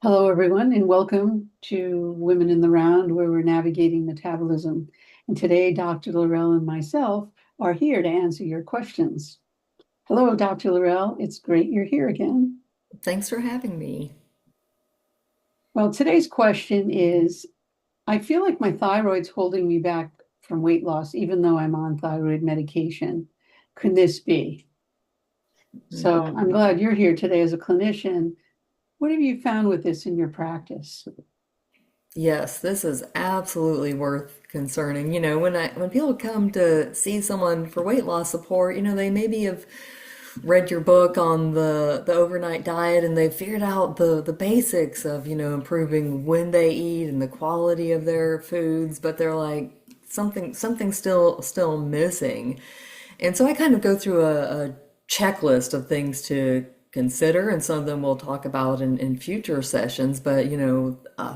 Hello, everyone, and welcome to Women in the Round, where we're navigating metabolism. And today, Dr. Laurel and myself are here to answer your questions. Hello, Dr. Laurel. It's great you're here again. Thanks for having me. Well, today's question is, I feel like my thyroid's holding me back from weight loss, even though I'm on thyroid medication. Could this be? So I'm Mhm. glad you're here today as a clinician. What have you found with this in your practice? Yes, this is absolutely worth concerning. When people come to see someone for weight loss support, they maybe have read your book on the overnight diet and they've figured out the basics of, improving when they eat and the quality of their foods, but they're like something's still missing. And so I kind of go through a checklist of things to consider, and some of them we'll talk about in future sessions. But,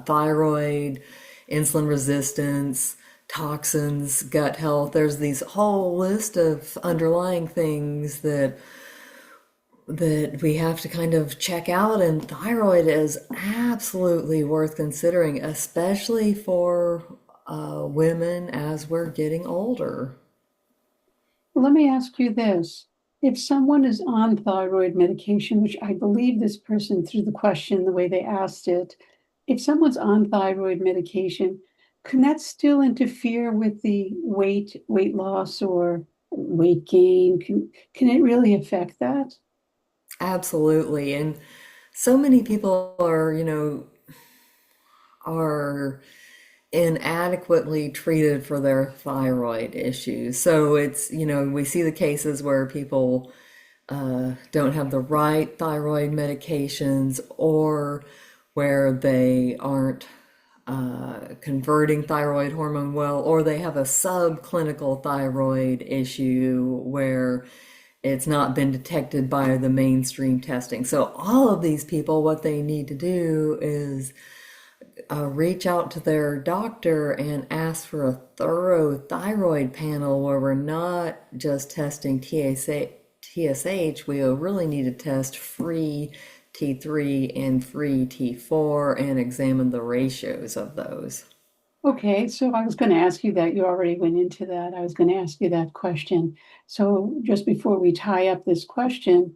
thyroid, insulin resistance, toxins, gut health, there's these whole list of underlying things that we have to kind of check out, and thyroid is absolutely worth considering, especially for women as we're getting older. Let me ask you this. If someone is on thyroid medication, which I believe this person through the question, the way they asked it, if someone's on thyroid medication, can that still interfere with the weight loss or weight gain? Can it really affect that? Absolutely. And so many people are inadequately treated for their thyroid issues. So we see the cases where people don't have the right thyroid medications, or where they aren't converting thyroid hormone well, or they have a subclinical thyroid issue where it's not been detected by the mainstream testing. So all of these people, what they need to do is reach out to their doctor and ask for a thorough thyroid panel where we're not just testing TSH. We really need to test free T3 and free T4 and examine the ratios of those. Okay, so I was going to ask you that. You already went into that. I was going to ask you that question. So just before we tie up this question,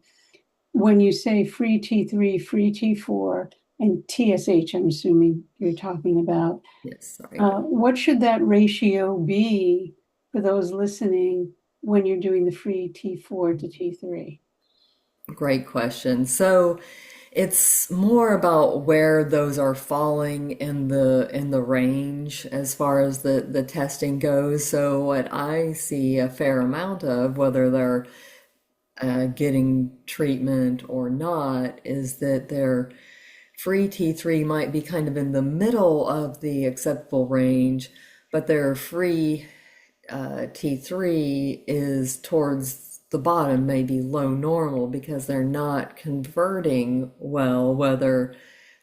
when you say free T3, free T4, and TSH, I'm assuming you're talking about, Yes, sorry. what should that ratio be for those listening when you're doing the free T4 to T3? Great question. So it's more about where those are falling in the range as far as the testing goes. So what I see a fair amount of, whether they're getting treatment or not, is that their free T3 might be kind of in the middle of the acceptable range, but their free T3 is towards the bottom, maybe low normal, because they're not converting well, whether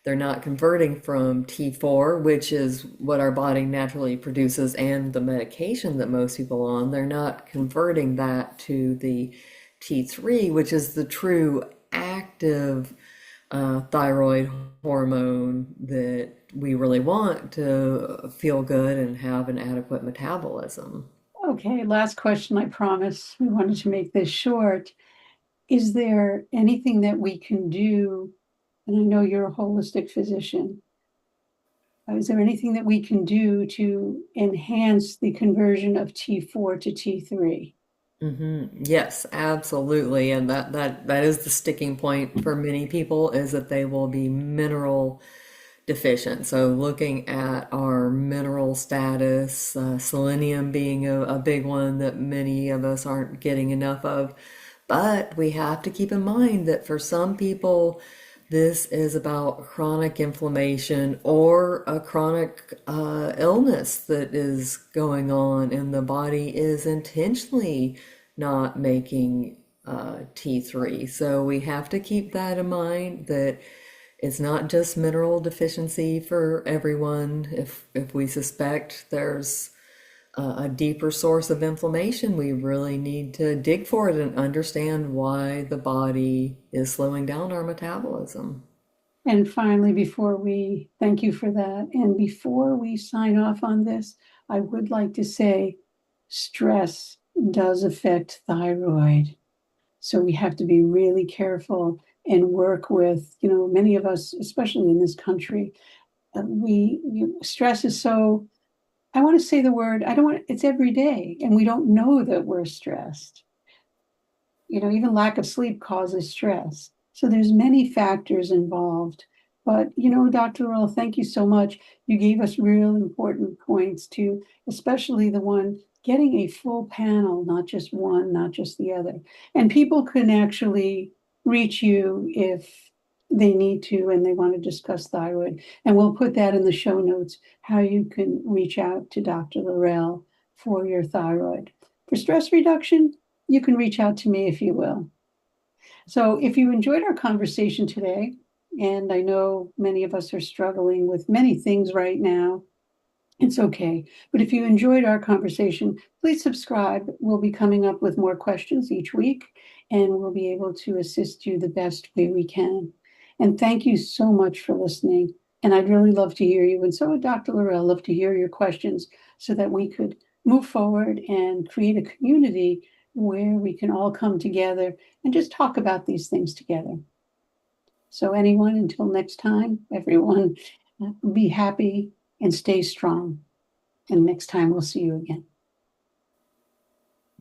they're not converting from T4, which is what our body naturally produces, and the medication that most people are on, they're not converting that to the T3, which is the true active thyroid hormone that we really want to feel good and have an adequate metabolism. Okay, last question, I promise. We wanted to make this short. Is there anything that we can do? And I know you're a holistic physician. Is there anything that we can do to enhance the conversion of T4 to T3? Yes, absolutely. And that is the sticking point for many people, is that they will be mineral deficient. So looking at our mineral status, selenium being a big one that many of us aren't getting enough of. But we have to keep in mind that for some people, this is about chronic inflammation or a chronic illness that is going on, and the body is intentionally not making T3. So we have to keep that in mind, that it's not just mineral deficiency for everyone. If we suspect there's a deeper source of inflammation, we really need to dig for it and understand why the body is slowing down our metabolism. And finally, before we thank you for that, and before we sign off on this, I would like to say stress does affect thyroid. So we have to be really careful and work with, many of us, especially in this country, stress is so, I want to say the word, I don't want, it's every day, and we don't know that we're stressed. Even lack of sleep causes stress. So there's many factors involved. But, Dr. Earl, thank you so much. You gave us real important points to, especially the one getting a full panel, not just one, not just the other. And people can actually reach you if they need to and they want to discuss thyroid. And we'll put that in the show notes, how you can reach out to Dr. Laurel for your thyroid. For stress reduction, you can reach out to me if you will. So, if you enjoyed our conversation today, and I know many of us are struggling with many things right now, it's okay. But if you enjoyed our conversation, please subscribe. We'll be coming up with more questions each week, and we'll be able to assist you the best way we can. And thank you so much for listening. And I'd really love to hear you. And so would Dr. Laurel, love to hear your questions so that we could move forward and create a community where we can all come together and just talk about these things together. So, anyone, until next time, everyone, be happy and stay strong. And next time we'll see you again.